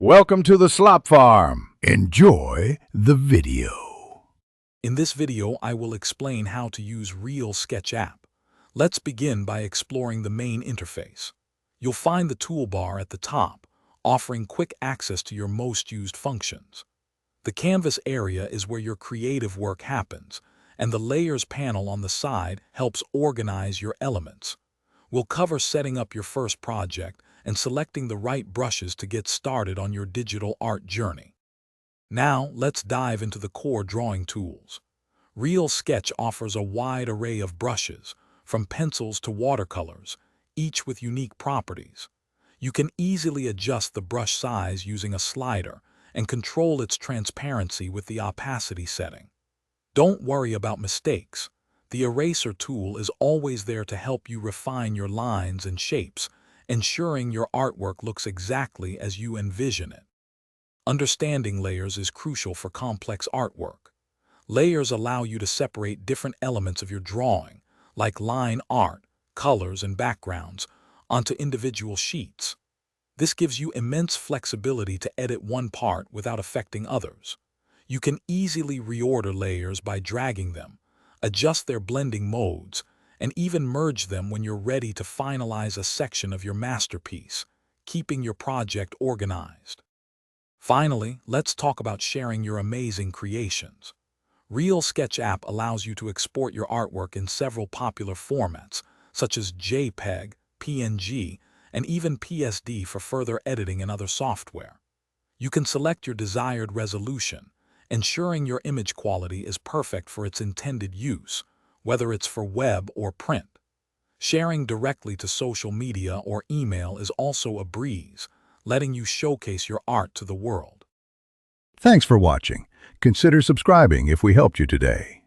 Welcome to the Slop Farm. Enjoy the video. In this video, I will explain how to use Real Sketch app. Let's begin by exploring the main interface. You'll find the toolbar at the top, offering quick access to your most used functions. The canvas area is where your creative work happens, and the layers panel on the side helps organize your elements. We'll cover setting up your first project and selecting the right brushes to get started on your digital art journey. Now, let's dive into the core drawing tools. Real Sketch offers a wide array of brushes, from pencils to watercolors, each with unique properties. You can easily adjust the brush size using a slider and control its transparency with the opacity setting. Don't worry about mistakes. The eraser tool is always there to help you refine your lines and shapes, ensuring your artwork looks exactly as you envision it. Understanding layers is crucial for complex artwork. Layers allow you to separate different elements of your drawing, like line art, colors, and backgrounds, onto individual sheets. This gives you immense flexibility to edit one part without affecting others. You can easily reorder layers by dragging them, adjust their blending modes, and even merge them when you're ready to finalize a section of your masterpiece, keeping your project organized. Finally, let's talk about sharing your amazing creations. Real Sketch app allows you to export your artwork in several popular formats, such as JPEG, PNG, and even PSD for further editing in other software. You can select your desired resolution, ensuring your image quality is perfect for its intended use, whether it's for web or print. Sharing directly to social media or email is also a breeze, letting you showcase your art to the world. Thanks for watching. Consider subscribing if we helped you today.